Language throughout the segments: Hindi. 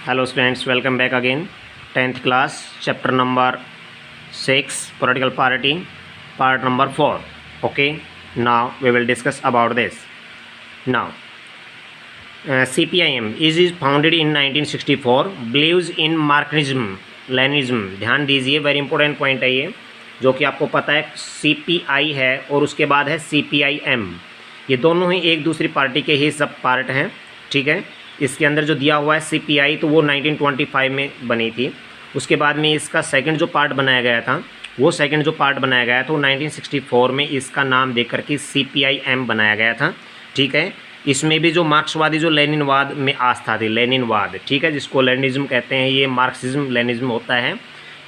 Hello students, welcome back again. 10th class, chapter number 6, political party, part number 4. Okay, now we will discuss about this. Now, CPIM is founded in 1964, believes in Marxism, Leninism. ध्यान दीजिए, वेरी इंपॉर्टेंट पॉइंट है ये, जो कि आपको पता है CPI है और उसके बाद है CPIM. ये दोनों ही एक दूसरी पार्टी के ही सब पार्ट हैं. ठीक है, इसके अंदर जो दिया हुआ है CPI तो वो 1925 में बनी थी. उसके बाद में इसका सेकंड जो पार्ट बनाया गया था, वो सेकंड जो पार्ट बनाया गया तो 1964 में इसका नाम दे करके CPIM बनाया गया था. ठीक है, इसमें भी जो मार्क्सवादी जो लेनिनवाद में आस्था थी, लेनिनवाद, ठीक है, जिसको लेनिनिज्म कहते हैं, ये मार्क्सिज्म लेनिनिज्म होता है.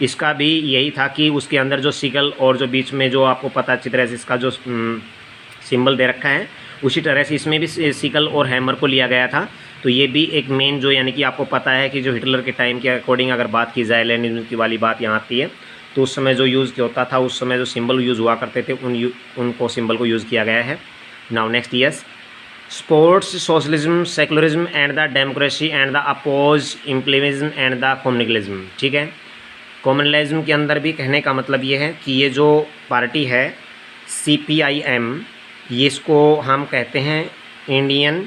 इसका भी यही था कि उसके अंदर जो सिकल और जो बीच में जो आपको पता अच्छी तरह से इसका जो सिंबल दे रखा है, उसी तरह से इसमें भी सिकल और हैमर को लिया गया था. तो ये भी एक मेन जो यानी कि आपको पता है कि जो हिटलर के टाइम के अकॉर्डिंग अगर बात की जाए, लेनिनिज्म की वाली बात यहाँ आती है, तो उस समय जो यूज़ होता था, उस समय जो सिंबल यूज़ हुआ करते थे, उनको सिंबल को यूज़ किया गया है. Now next years sports socialism, secularism and the democracy and the oppose implementism and the communalism. ठीक है, कम्युनलिज्म के अंदर भी कहने का मतलब ये है कि ये जो पार्टी है CPIM, ये इसको हम कहते हैं इंडियन,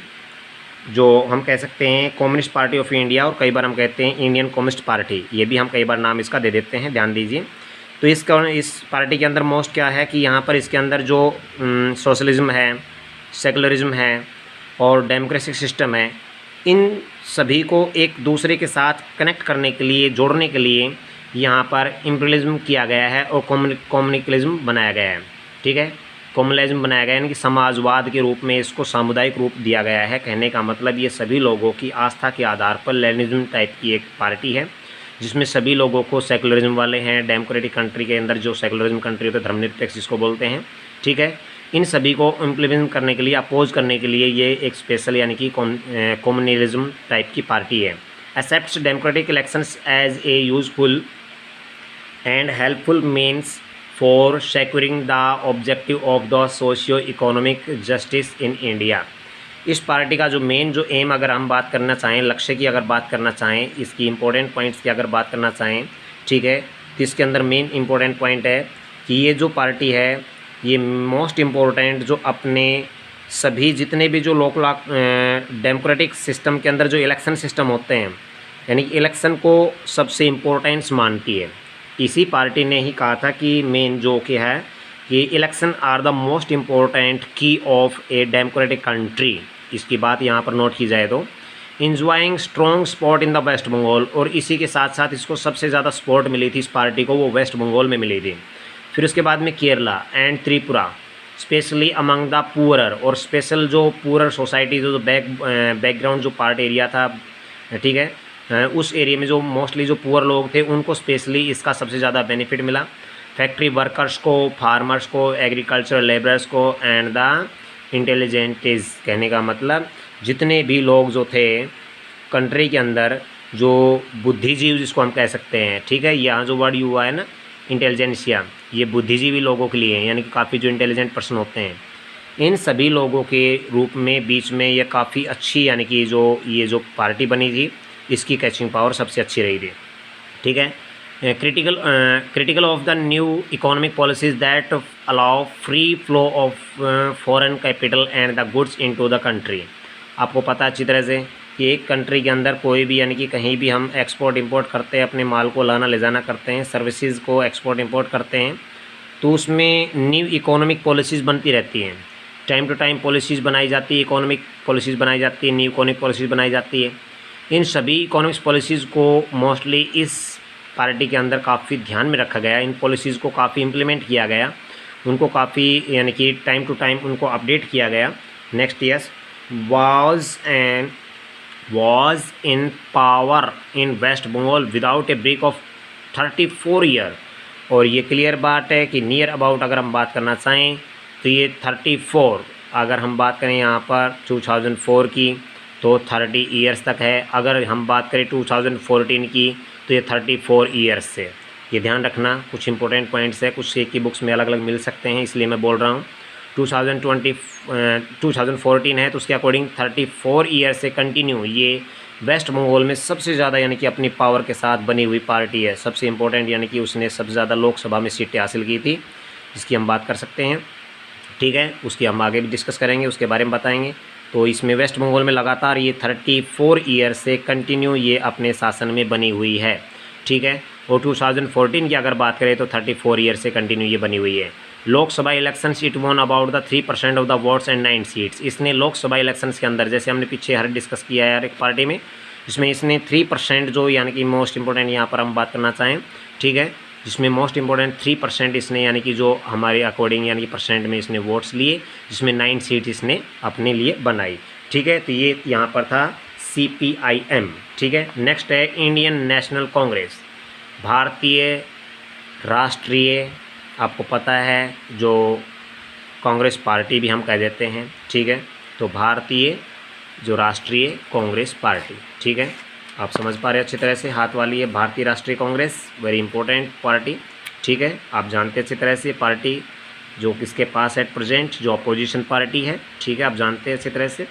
जो हम कह सकते हैं कम्युनिस्ट पार्टी ऑफ इंडिया, और कई बार हम कहते हैं इंडियन कम्युनिस्ट पार्टी. ये भी हम कई बार नाम इसका दे देते हैं, ध्यान दीजिए. तो इस पार्टी के अंदर मोस्ट क्या है कि यहाँ पर इसके अंदर जो सोशलिज्म है, सेकुलरिज्म है और डेमोक्रेटिक सिस्टम है, इन सभी को एक दूसरे के साथ कनेक्ट करने के लिए, जोड़ने के लिए यहाँ पर इम्पीरियलिज्म किया गया है और कम्युनलिज्म बनाया गया है. ठीक है, कम्युनलिज्म बनाया गया, यानी कि समाजवाद के रूप में इसको सामुदायिक रूप दिया गया है. कहने का मतलब ये सभी लोगों की आस्था के आधार पर लेनिनिज्म टाइप की एक पार्टी है, जिसमें सभी लोगों को, सेकुलरिज्म वाले हैं, डेमोक्रेटिक कंट्री के अंदर जो सेकुलरिज्म कंट्री होते हैं, धर्मनिरपेक्ष जिसको बोलते हैं. ठीक है, इन सभी को इम्प्लीमेंट करने के लिए, अपोज करने के लिए ये एक स्पेशल यानी कि कम्युनलिज्म टाइप की पार्टी है. Accepts democratic elections as a useful and helpful means for securing the objective of the socio economic justice in India. इस पार्टी का जो मेन जो एम अगर हम बात करना चाहें, लक्ष्य की अगर बात करना चाहें, इसकी इंपॉर्टेंट पॉइंट्स की अगर बात करना चाहें, ठीक है, तो इसके अंदर मेन इंपॉर्टेंट पॉइंट है कि ये जो पार्टी है, ये मोस्ट इम्पोर्टेंट जो अपने सभी जितने भी जो लोकल डेमोक्रेटिक सिस्टम के अंदर जो इलेक्शन सिस्टम होते हैं, यानी कि इलेक्शन को सबसे इम्पोर्टेंस मानती है. इसी पार्टी ने ही कहा था कि मेन जो कि है कि election are the most important key of a democratic country. इसकी बात यहाँ पर नोट की जाए तो enjoying strong support in the West Bengal, और इसी के साथ साथ इसको सबसे ज़्यादा सपोर्ट मिली थी इस पार्टी को, वो वेस्ट बंगाल में मिली थी. फिर उसके बाद में Kerala and Tripura, specially among the poorer, और स्पेशल जो पुअरर सोसाइटी जो बैकग्राउंड जो पार्ट एरिया था, ठीक है, उस एरिया में जो मोस्टली जो पुअर लोग थे, उनको स्पेशली इसका सबसे ज़्यादा बेनिफिट मिला. फैक्ट्री वर्कर्स को, फार्मर्स को, एग्रीकल्चर लेबरर्स को एंड द इंटेलिजेंटिज. कहने का मतलब जितने भी लोग जो थे कंट्री के अंदर, जो बुद्धिजीवी जिसको हम कह सकते हैं, ठीक है, यहाँ जो वर्ड हुआ है ना इंटेलिजेंसिया, ये बुद्धिजीवी लोगों के लिए है, यानी कि काफ़ी जो इंटेलिजेंट पर्सन होते हैं, इन सभी लोगों के रूप में बीच में ये काफ़ी अच्छी, यानी कि ये जो पार्टी बनी थी, इसकी कैचिंग पावर सबसे अच्छी रही थी. ठीक है, critical of the new economic policies that allow free flow of foreign capital and the goods into the country. आपको पता अच्छी तरह से कि एक कंट्री के अंदर कोई भी, यानी कि कहीं भी हम एक्सपोर्ट इंपोर्ट करते हैं, अपने माल को लाना ले जाना करते हैं, सर्विसेज को एक्सपोर्ट इंपोर्ट करते हैं, तो उसमें न्यू इकोनॉमिक पॉलिसीज़ बनती रहती हैं. टाइम टू टाइम पॉलिसीज़ बनाई जाती है, इकोनॉमिक पॉलिसीज़ बनाई जाती है, न्यू इकोनॉमिक पॉलिसीज़ बनाई जाती है. इन सभी इकोनॉमिक्स पॉलिसीज़ को मोस्टली इस पार्टी के अंदर काफ़ी ध्यान में रखा गया. इन पॉलिसीज़ को काफ़ी इम्प्लीमेंट किया गया, उनको काफ़ी यानी कि टाइम टू टाइम उनको अपडेट किया गया. Next years was in power in West Bengal without a break of 34 year. और ये क्लियर बात है कि नियर अबाउट अगर हम बात करना चाहें तो ये 34, अगर हम बात करें यहाँ पर 2004 की तो 30 ईयर्स तक है. अगर हम बात करें 2014 की तो ये 34 ईयर्स से. ये ध्यान रखना, कुछ इंपॉर्टेंट पॉइंट्स है, कुछ एक की बुक्स में अलग अलग मिल सकते हैं, इसलिए मैं बोल रहा हूँ. 2014 है तो उसके अकॉर्डिंग 34 ईयर से कंटिन्यू ये वेस्ट बंगाल में सबसे ज़्यादा यानी कि अपनी पावर के साथ बनी हुई पार्टी है, सबसे इम्पोर्टेंट, यानी कि उसने सबसे ज़्यादा लोकसभा में सीटें हासिल की थी, इसकी हम बात कर सकते हैं। ठीक है, उसकी हम आगे भी डिस्कस करेंगे, उसके बारे में बताएंगे। तो इसमें वेस्ट बंगाल में लगातार ये 34 ईयर से कंटिन्यू ये अपने शासन में बनी हुई है। ठीक है, और 2014 की अगर बात करें तो 34 ईयर से कंटिन्यू ये बनी हुई है। Lok Sabha elections it won about the 3% of the votes and 9 seats. इसने लोकसभा इलेक्शंस के अंदर, जैसे हमने पीछे हर डिस्कस किया है यार एक पार्टी में, इसमें इसने 3% जो यानी कि मोस्ट इंपॉर्टेंट यहाँ पर हम बात करना चाहें, ठीक है, जिसमें मोस्ट इंपॉर्टेंट 3% इसने यानी कि जो हमारे अकॉर्डिंग यानी कि परसेंट में इसने वोट्स लिए, जिसमें 9 सीट इसने अपने लिए बनाई। ठीक है, तो ये यहाँ पर था CPIM। ठीक है, नेक्स्ट है इंडियन नेशनल कांग्रेस, भारतीय राष्ट्रीय, आपको पता है जो कांग्रेस पार्टी भी हम कह देते हैं। ठीक है, तो भारतीय जो राष्ट्रीय कांग्रेस पार्टी, ठीक है, आप समझ पा रहे हैं अच्छी तरह से, हाथ वाली है भारतीय राष्ट्रीय कांग्रेस, वेरी इंपॉर्टेंट पार्टी। ठीक है, आप जानते हैं अच्छी तरह से पार्टी जो किसके पास एट प्रेजेंट, जो अपोजिशन पार्टी है। ठीक है, आप जानते हैं अच्छी तरह से,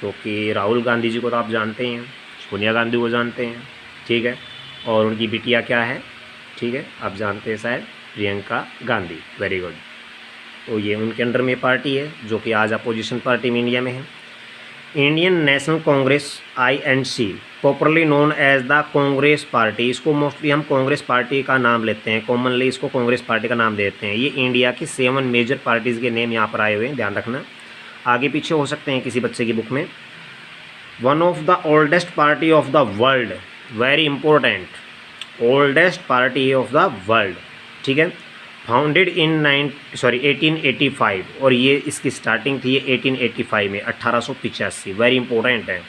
जो कि राहुल गांधी जी को तो आप जानते हैं, सोनिया गांधी को जानते हैं। ठीक है, और उनकी बिटिया क्या है, ठीक है, आप जानते हैं शायद प्रियंका गांधी, वेरी गुड। तो ये उनके अंडर में पार्टी है जो कि आज अपोजिशन पार्टी में इंडिया में है। Indian National Congress INC, popularly known as the Congress party, इसको मोस्टली हम कांग्रेस पार्टी का नाम लेते हैं, कॉमनली इसको कांग्रेस पार्टी का नाम देते हैं। ये इंडिया की 7 मेजर पार्टीज़ के नेम यहाँ पर आए हुए हैं, ध्यान रखना, आगे पीछे हो सकते हैं किसी बच्चे की बुक में। One of the oldest party of the world, very important, oldest party of the world. ठीक है, फाउंडेड इन 1885, और ये इसकी स्टार्टिंग थी 1885 में, 1885, वेरी इंपॉर्टेंट है।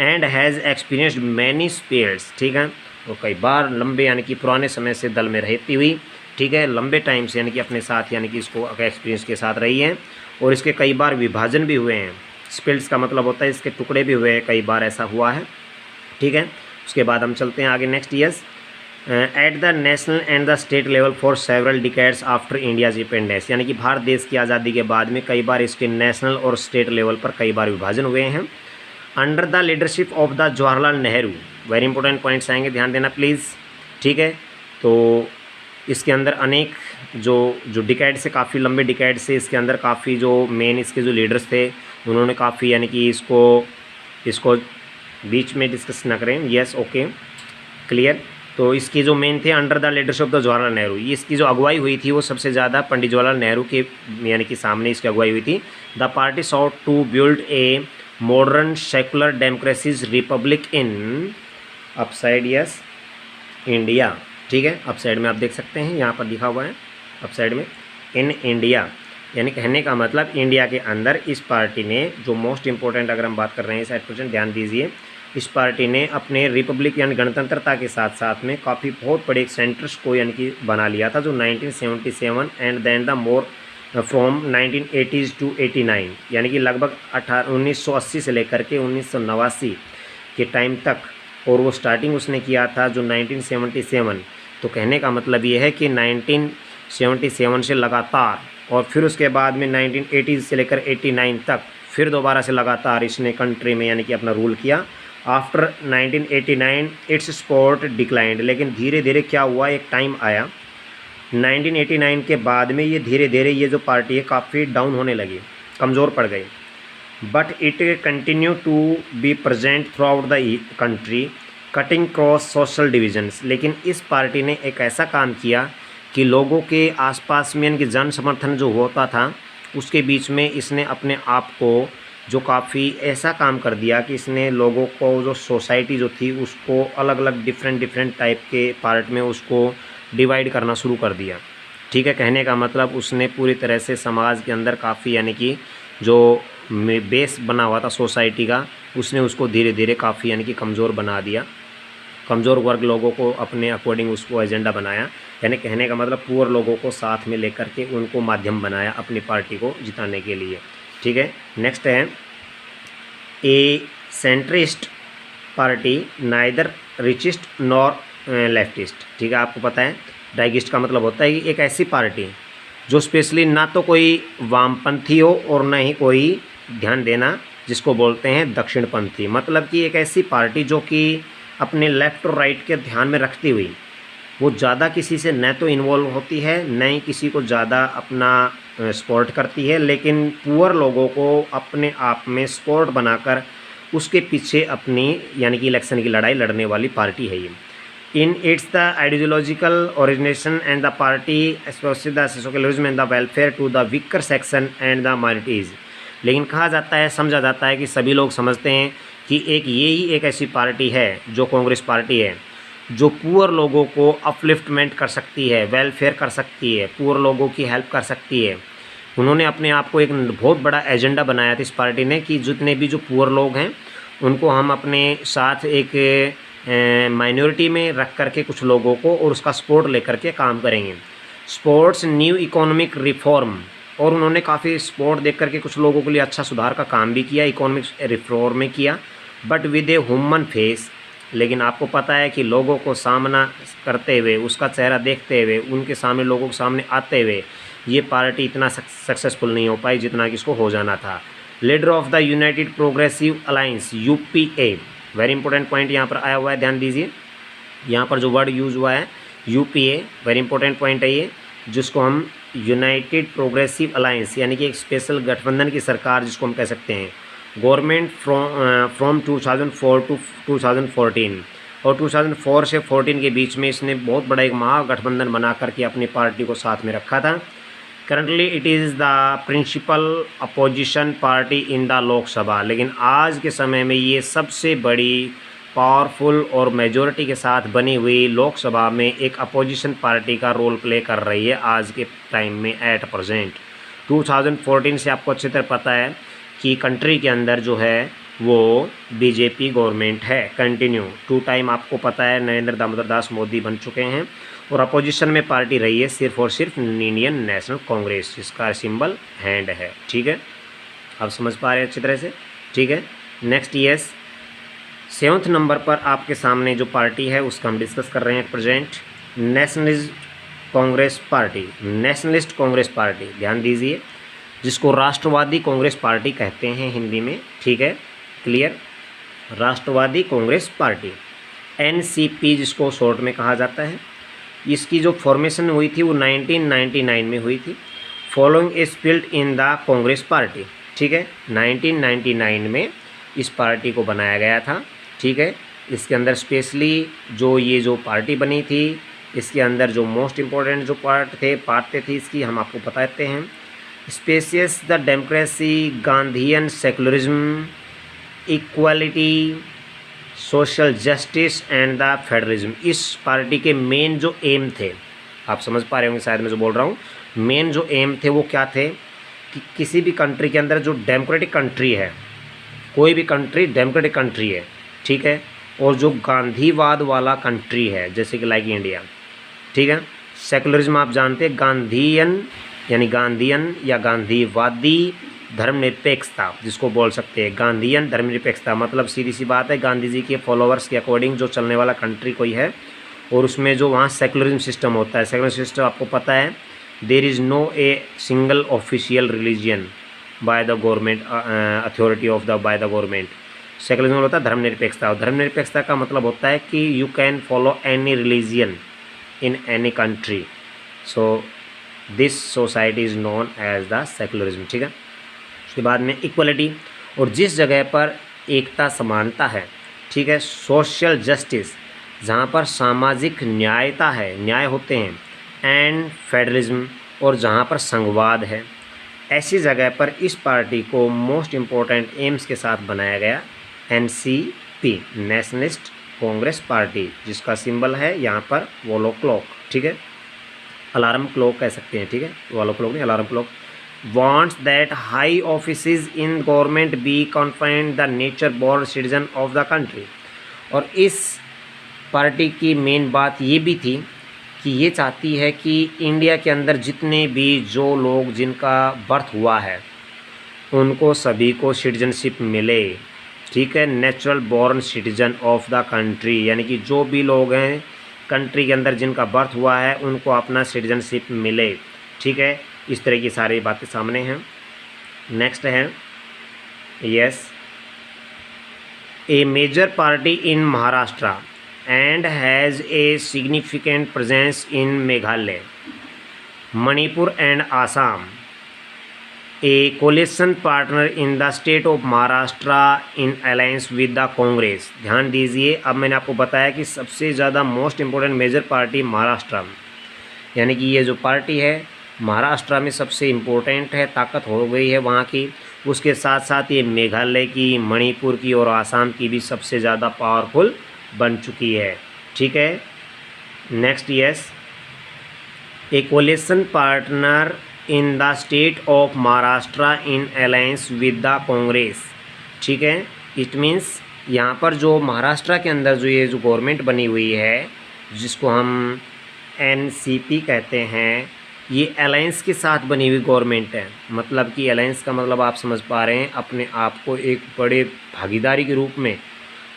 And has experienced many spells, ठीक है, तो कई बार लंबे यानी कि पुराने समय से दल में रहती हुई, ठीक है, लंबे टाइम से यानी कि अपने साथ यानी कि इसको एक्सपीरियंस के साथ रही है, और इसके कई बार विभाजन भी हुए हैं। स्पेल्स का मतलब होता है इसके टुकड़े भी हुए हैं, कई बार ऐसा हुआ है। ठीक है, उसके बाद हम चलते हैं आगे next years. At the national and the state level for several decades after India's independence, यानी कि भारत देश की आज़ादी के बाद में कई बार इसके नेशनल और स्टेट लेवल पर कई बार विभाजन हुए हैं। Under the leadership of the Jawaharlal Nehru, very important points आएंगे, ध्यान देना प्लीज़। ठीक है, तो इसके अंदर अनेक जो डिकेड से, काफ़ी लंबे डिकेड से इसके अंदर काफ़ी जो मेन इसके जो लीडर्स थे, उन्होंने काफ़ी यानी कि इसको बीच में डिस्कस ना करें, यस ओके क्लियर। तो इसकी जो मेन थे under the leadership of the Jawaharlal Nehru, ये इसकी जो अगुवाई हुई थी वो सबसे ज़्यादा पंडित जवाहरलाल नेहरू के यानी कि सामने इसकी अगुवाई हुई थी। The party sought to build a modern secular democracies republic in upside, yes, India. ठीक है, अपसाइड में आप देख सकते हैं, यहाँ पर लिखा हुआ है अपसाइड में, इन इंडिया, यानी कहने का मतलब इंडिया के अंदर इस पार्टी ने जो मोस्ट इंपॉर्टेंट, अगर हम बात कर रहे हैं साइड परसेंट, ध्यान दीजिए, इस पार्टी ने अपने रिपब्लिक यानी गणतंत्रता के साथ साथ में काफ़ी बहुत बड़े एक सेंटर्स को यानी कि बना लिया था, जो 1977 and then the more from 1980s to 89, यानी कि लगभग 1980 से लेकर के 1989 के टाइम तक, और वो स्टार्टिंग उसने किया था जो 1977। तो कहने का मतलब ये है कि 1977 से लगातार, और फिर उसके बाद में 1980 से लेकर 89 तक फिर दोबारा से लगातार इसने कंट्री में यानी कि अपना रूल किया। आफ्टर 1989 इट्स सपोर्ट डिक्लाइंड, लेकिन धीरे धीरे क्या हुआ, एक टाइम आया 1989 के बाद में ये धीरे धीरे ये जो पार्टी है काफ़ी डाउन होने लगी, कमज़ोर पड़ गई। But it continue to be present throughout the country cutting cross social divisions, लेकिन इस पार्टी ने एक ऐसा काम किया कि लोगों के आसपास में इनकी जन समर्थन जो होता था उसके बीच में इसने अपने आप को जो काफ़ी ऐसा काम कर दिया कि इसने लोगों को जो सोसाइटी जो थी उसको अलग अलग डिफरेंट टाइप के पार्ट में उसको डिवाइड करना शुरू कर दिया। ठीक है, कहने का मतलब उसने पूरी तरह से समाज के अंदर काफ़ी यानी कि जो बेस बना हुआ था सोसाइटी का, उसने उसको धीरे धीरे काफ़ी यानी कि कमज़ोर बना दिया, कमज़ोर वर्ग लोगों को अपने अकॉर्डिंग उसको एजेंडा बनाया, यानी कहने का मतलब पुअर लोगों को साथ में लेकर के उनको माध्यम बनाया अपनी पार्टी को जिताने के लिए। ठीक है, नेक्स्ट है a centrist party neither rightist nor leftist. ठीक है, आपको पता है डाइगिस्ट का मतलब होता है कि एक ऐसी पार्टी जो स्पेशली ना तो कोई वामपंथी हो और ना ही कोई, ध्यान देना, जिसको बोलते हैं दक्षिणपंथी। मतलब कि एक ऐसी पार्टी जो कि अपने लेफ़्ट और राइट के ध्यान में रखती हुई वो ज़्यादा किसी से न तो इन्वॉल्व होती है, न ही किसी को ज़्यादा अपना सपोर्ट करती है, लेकिन पुअर लोगों को अपने आप में सपोर्ट बनाकर उसके पीछे अपनी यानी कि इलेक्शन की लड़ाई लड़ने वाली पार्टी है ये। In its the ideological origination and the party espouses the socialism and the welfare to the weaker section and the minorities. लेकिन कहा जाता है, समझा जाता है कि सभी लोग समझते हैं कि यही एक ऐसी पार्टी है जो कांग्रेस पार्टी है, जो पुअर लोगों को अपलिफ्टमेंट कर सकती है, वेलफेयर कर सकती है, पुअर लोगों की हेल्प कर सकती है। उन्होंने अपने आप को एक बहुत बड़ा एजेंडा बनाया था इस पार्टी ने कि जितने भी जो पुअर लोग हैं उनको हम अपने साथ एक माइनॉरिटी में रख करके कुछ लोगों को और उसका सपोर्ट लेकर के काम करेंगे। स्पोर्ट्स न्यू इकोनॉमिक रिफॉर्म, और उन्होंने काफ़ी सपोर्ट देख करके कुछ लोगों के लिए अच्छा सुधार का काम भी किया, इकोनॉमिक रिफॉर्म में किया, but with a human face. लेकिन आपको पता है कि लोगों को सामना करते हुए, उसका चेहरा देखते हुए, उनके सामने लोगों के सामने आते हुए ये पार्टी इतना सक्सेसफुल नहीं हो पाई जितना कि इसको हो जाना था। Leader of the United progressive alliance UPA, very important point यहाँ पर आया हुआ है, ध्यान दीजिए। यहाँ पर जो वर्ड यूज़ हुआ है यूपीए, वेरी इंपॉर्टेंट पॉइंट है ये, जिसको हम यूनाइटेड प्रोग्रेसिव अलायंस यानी कि एक स्पेशल गठबंधन की सरकार जिसको हम कह सकते हैं। गवर्नमेंट फ्रॉम 2004 टू 2014, और 2004 से 14 के बीच में इसने बहुत बड़ा एक महागठबंधन बना करके अपनी पार्टी को साथ में रखा था। Currently it is the principal opposition party in the Lok Sabha. लेकिन आज के समय में ये सबसे बड़ी पावरफुल और मेजॉरिटी के साथ बनी हुई लोकसभा में एक अपोजिशन पार्टी का रोल प्ले कर रही है आज के टाइम में एट प्रेजेंट। 2014 से आपको अच्छी तरह पता है कि कंट्री के अंदर जो है वो बीजेपी गवर्नमेंट है कंटिन्यू। 2 टाइम आपको पता है नरेंद्र दामोदर दास मोदी बन चुके हैं, और अपोजिशन में पार्टी रही है सिर्फ और सिर्फ इंडियन नेशनल कांग्रेस, जिसका सिंबल हैंड है। ठीक है, आप समझ पा रहे हैं अच्छी तरह से। ठीक है, नेक्स्ट यस 7th नंबर पर आपके सामने जो पार्टी है उसका हम डिस्कस कर रहे हैं present, nationalist Congress party. Nationalist Congress party, ध्यान दीजिए, जिसको राष्ट्रवादी कांग्रेस पार्टी कहते हैं हिंदी में। ठीक है, क्लियर, राष्ट्रवादी कांग्रेस पार्टी, एनसीपी जिसको शॉर्ट में कहा जाता है। इसकी जो फॉर्मेशन हुई थी वो 1999 में हुई थी, following A spilt in the Congress party. ठीक है, 1999 में इस पार्टी को बनाया गया था। ठीक है, इसके अंदर स्पेशली जो पार्टी बनी थी, इसके अंदर जो मोस्ट इम्पोर्टेंट जो पार्ट थे इसकी हम आपको बताते हैं। Spacious the democracy, Gandhian secularism, equality, social justice and the federalism. इस पार्टी के मेन जो एम थे, आप समझ पा रहे होंगे शायद मैं जो बोल रहा हूँ, मेन जो एम थे वो क्या थे कि किसी भी कंट्री के अंदर जो डेमोक्रेटिक कंट्री है, कोई भी कंट्री डेमोक्रेटिक कंट्री है, ठीक है, और जो गांधीवाद वाला कंट्री है जैसे कि लाइक इंडिया। ठीक है, सेकुलरिज्म आप जानते हैं, गांधीयन यानी गांधीयन या गांधीवादी धर्मनिरपेक्षता जिसको बोल सकते हैं। गांधीयन धर्मनिरपेक्षता मतलब सीधी सी बात है, गांधी जी के फॉलोअर्स के अकॉर्डिंग जो चलने वाला कंट्री कोई है, और उसमें जो वहाँ सेकुलरिज्म सिस्टम होता है। सेकुलरिज्म सिस्टम आपको पता है, there is no a single official religion by the government authority of the by the government. Secularism होता है धर्मनिरपेक्षता, और धर्मनिरपेक्षता का मतलब होता है कि you can follow any religion in any country, so this society is known as the secularism. ठीक है, उसके बाद में इक्वलिटी, और जिस जगह पर एकता समानता है, ठीक है, सोशल जस्टिस जहाँ पर सामाजिक न्यायता है, न्याय होते हैं, एंड फेडरलिज्म और जहाँ पर संघवाद है, ऐसी जगह पर इस पार्टी को मोस्ट इम्पोर्टेंट एम्स के साथ बनाया गया एनसीपी, नेशनलिस्ट कांग्रेस पार्टी, जिसका सिंबल है यहाँ पर वॉलो क्लॉक। ठीक है, अलार्म क्लॉक कह सकते हैं। ठीक है, वॉलो क्लॉक नहीं, alarm clock. wants that high offices in government be confined the nature born citizen of the country। और इस पार्टी की मेन बात ये भी थी कि ये चाहती है कि इंडिया के अंदर जितने भी जो लोग जिनका बर्थ हुआ है उनको सभी को सिटीजनशिप मिले। ठीक है, natural born citizen of the country, यानी कि जो भी लोग हैं कंट्री के अंदर जिनका बर्थ हुआ है उनको अपना सिटीजनशिप मिले। ठीक है, इस तरह की सारी बातें सामने हैं। नेक्स्ट है yes a major party in Maharashtra and has a significant presence in Meghalaya, Manipur and Assam. A coalition partner in the state of Maharashtra in alliance with the Congress. ध्यान दीजिए, अब मैंने आपको बताया कि सबसे ज़्यादा most important major party Maharashtra, यानी कि ये जो पार्टी है महाराष्ट्र में सबसे इम्पोर्टेंट है, ताकत हो गई है वहाँ की। उसके साथ साथ ये मेघालय की, मणिपुर की और आसाम की भी सबसे ज़्यादा पावरफुल बन चुकी है। ठीक है, next, yes, a coalition partner in the state of Maharashtra in alliance with the Congress. ठीक है, इट मीन्स यहाँ पर जो महाराष्ट्र के अंदर जो ये जो गवर्नमेंट बनी हुई है, जिसको हम एनसीपी कहते हैं, ये अलायंस के साथ बनी हुई गवर्नमेंट है। मतलब कि अलायंस का मतलब आप समझ पा रहे हैं, अपने आप को एक बड़े भागीदारी के रूप में,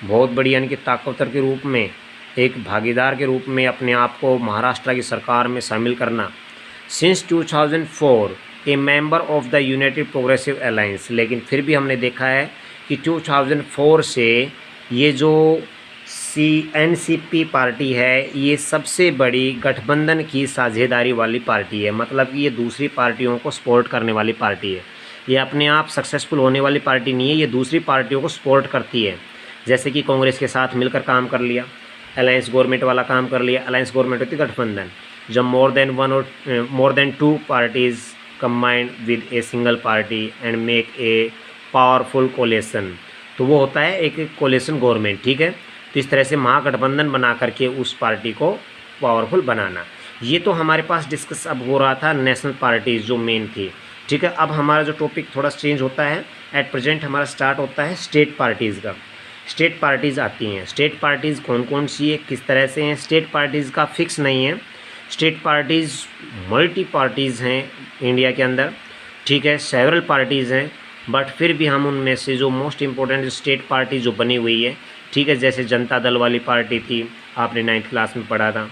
बहुत बड़ी यानी कि ताकतवर के रूप में, एक भागीदार के रूप में अपने आप को महाराष्ट्र की सरकार में शामिल करना। Since 2004 A member of the United progressive alliance. लेकिन फिर भी हमने देखा है कि 2004 से ये जो एनसीपी पार्टी है, ये सबसे बड़ी गठबंधन की साझेदारी वाली पार्टी है। मतलब कि ये दूसरी पार्टियों को सपोर्ट करने वाली पार्टी है। ये अपने आप सक्सेसफुल होने वाली पार्टी नहीं है, ये दूसरी पार्टियों को सपोर्ट करती है। जैसे कि कांग्रेस के साथ मिलकर काम कर लिया, अलायंस गवर्नमेंट वाला काम कर लिया। अलायंस गवर्नमेंट होती है गठबंधन, जब more than two parties combined with a single party and make a powerful coalition, तो वो होता है एक कोलिशन गवर्नमेंट। ठीक है, तो इस तरह से महागठबंधन बना करके उस पार्टी को पावरफुल बनाना। ये तो हमारे पास डिस्कस अब हो रहा था नेशनल पार्टीज़ जो मेन थी। ठीक है, अब हमारा जो टॉपिक थोड़ा चेंज होता है। एट प्रेजेंट हमारा स्टार्ट होता है स्टेट पार्टीज़ का। स्टेट पार्टीज़ आती हैं। स्टेट पार्टीज़ कौन कौन सी है, किस तरह से हैं? स्टेट पार्टीज़ का फिक्स नहीं है। स्टेट पार्टीज़ मल्टी पार्टीज़ हैं इंडिया के अंदर। ठीक है, सेवरल पार्टीज़ हैं, बट फिर भी हम उनमें से जो मोस्ट इम्पोर्टेंट स्टेट पार्टी जो बनी हुई है, ठीक है, जैसे जनता दल वाली पार्टी थी, आपने 9th क्लास में पढ़ा था।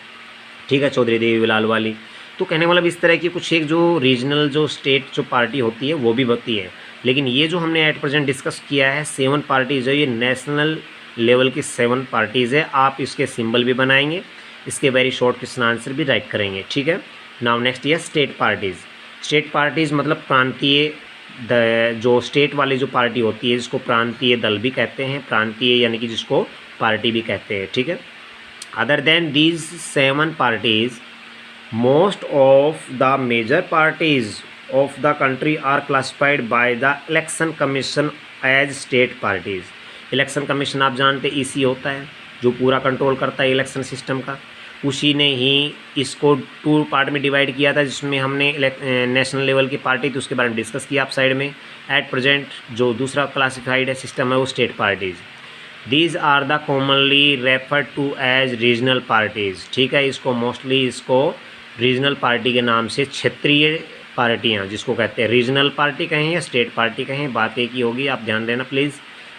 ठीक है, चौधरी देवीलाल वाली। तो कहने मतलब इस तरह की कुछ एक जो रीजनल जो स्टेट जो पार्टी होती है वो भी होती है। लेकिन ये जो हमने एट प्रेजेंट डिस्कस किया है 7 पार्टीज़ है, ये नेशनल लेवल की 7 पार्टीज़ है। आप इसके सिंबल भी बनाएंगे, इसके वेरी शॉर्ट क्वेश्चन आंसर भी राइट करेंगे। ठीक है, नाउ नेक्स्ट ये स्टेट पार्टीज़। स्टेट पार्टीज़ मतलब प्रांतीय जो स्टेट वाली जो पार्टी होती है, जिसको प्रांतीय दल भी कहते हैं, प्रांतीय यानी कि जिसको पार्टी भी कहते हैं। ठीक है, other than these 7 parties most of the major parties of the country are classified by the election commission as state parties. Election commission आप जानते ईसी होता है, जो पूरा कंट्रोल करता है इलेक्शन सिस्टम का। उसी ने ही इसको 2 पार्ट में डिवाइड किया था, जिसमें हमने नेशनल लेवल की पार्टी थी उसके बारे में डिस्कस किया आप साइड में। एट प्रेजेंट जो दूसरा क्लासिफाइड है सिस्टम है वो state parties. These are the commonly referred to as regional parties. ठीक है, इसको मोस्टली इसको रीजनल पार्टी के नाम से, क्षेत्रीय पार्टियाँ जिसको कहते हैं, रीजनल पार्टी कहें या स्टेट पार्टी कहें, बात एक ही होगी, आप ध्यान देना प्लीज़।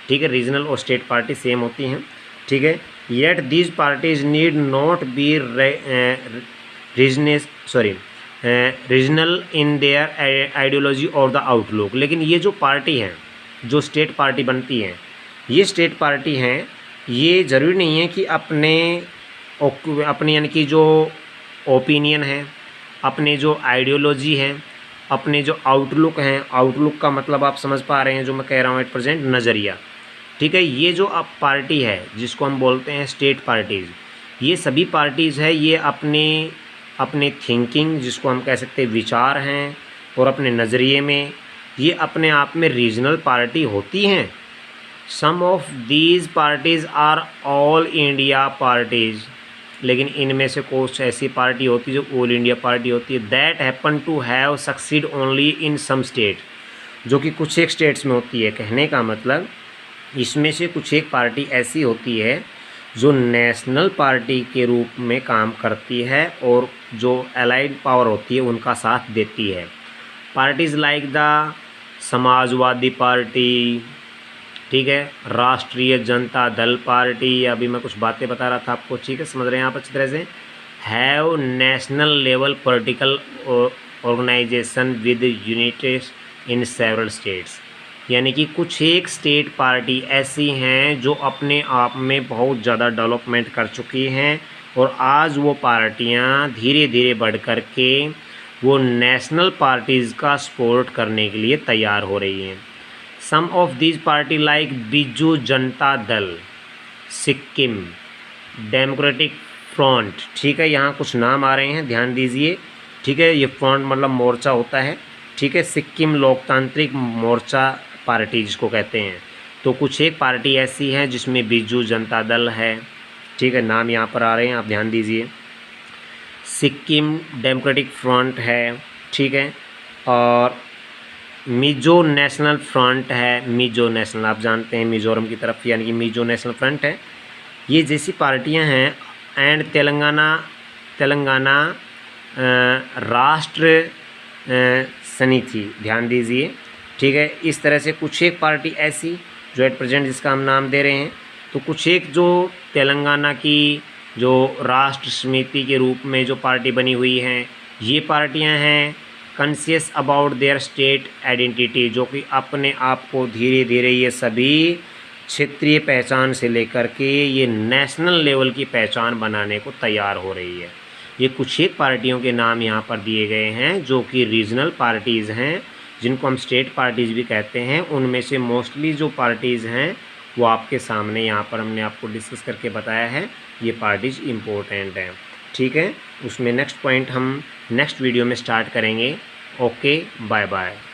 ठीक है, रीजनल और स्टेट पार्टी सेम होती हैं। ठीक है, yet these parties need not be regional in their ideology और द आउटलुक। लेकिन ये जो पार्टी हैं, जो स्टेट पार्टी बनती हैं, ये स्टेट पार्टी हैं, ये ज़रूरी नहीं है कि अपने यानी कि जो ओपिनियन है, अपने जो आइडियोलॉजी है, अपने जो आउटलुक हैं, आउटलुक का मतलब आप समझ पा रहे हैं जो मैं कह रहा हूँ एट प्रेजेंट, नज़रिया। ठीक है, ये जो अब पार्टी है जिसको हम बोलते हैं स्टेट पार्टीज़, ये सभी पार्टीज़ है, ये अपने थिंकिंग जिसको हम कह सकते हैं विचार हैं, और अपने नज़रिए में ये अपने आप में रीजनल पार्टी होती हैं। Some of these parties are all India parties. लेकिन इनमें से कुछ ऐसी पार्टी होती है जो ऑल इंडिया पार्टी होती है। That happen to have succeed only in some state, जो कि कुछ एक स्टेट्स में होती है। कहने का मतलब इसमें से कुछ एक पार्टी ऐसी होती है जो नेशनल पार्टी के रूप में काम करती है और जो अलाइड पावर होती है उनका साथ देती है। Parties like the Samajwadi party, ठीक है, राष्ट्रीय जनता दल पार्टी, अभी मैं कुछ बातें बता रहा था आपको, ठीक है, समझ रहे हैं आप अच्छी तरह से। Have national level political organization with united in several states. यानी कि कुछ एक स्टेट पार्टी ऐसी हैं जो अपने आप में बहुत ज़्यादा डेवलपमेंट कर चुकी हैं और आज वो पार्टियां धीरे धीरे बढ़ कर के वो नेशनल पार्टीज़ का सपोर्ट करने के लिए तैयार हो रही हैं। Some of these party like Biju Janata Dal, Sikkim democratic front, ठीक है, यहाँ कुछ नाम आ रहे हैं, ध्यान दीजिए, ठीक है। ये फ्रंट मतलब मोर्चा होता है, ठीक है। सिक्किम लोकतांत्रिक मोर्चा पार्टी जिसको कहते हैं। तो कुछ एक पार्टी ऐसी है जिसमें बिजू जनता दल है, ठीक है, नाम यहाँ पर आ रहे हैं, आप ध्यान दीजिए। सिक्किम डेमोक्रेटिक फ्रंट है, ठीक है, और मिजो नेशनल फ्रंट है। मिजो नेशनल आप जानते हैं मिजोरम की तरफ, यानी कि मिजो नेशनल फ्रंट है। ये जैसी पार्टियां हैं। एंड तेलंगाना राष्ट्र समिति, ध्यान दीजिए, ठीक है। इस तरह से कुछ एक पार्टी ऐसी जो एट प्रेजेंट जिसका हम नाम दे रहे हैं। तो कुछ एक जो तेलंगाना की जो राष्ट्र समिति के रूप में जो पार्टी बनी हुई हैं, ये पार्टियां हैं conscious about their state identity, जो कि अपने आप को धीरे धीरे ये सभी क्षेत्रीय पहचान से लेकर के ये नेशनल लेवल की पहचान बनाने को तैयार हो रही है। ये कुछ एक पार्टियों के नाम यहाँ पर दिए गए हैं जो कि रीजनल पार्टीज़ हैं, जिनको हम स्टेट पार्टीज़ भी कहते हैं। उनमें से मोस्टली जो पार्टीज़ हैं वो आपके सामने यहाँ पर हमने आपको डिस्कस करके बताया है। ये पार्टीज़ इम्पोर्टेंट हैं, ठीक है। उसमें नेक्स्ट पॉइंट हम नेक्स्ट वीडियो में स्टार्ट करेंगे। Okay, bye bye.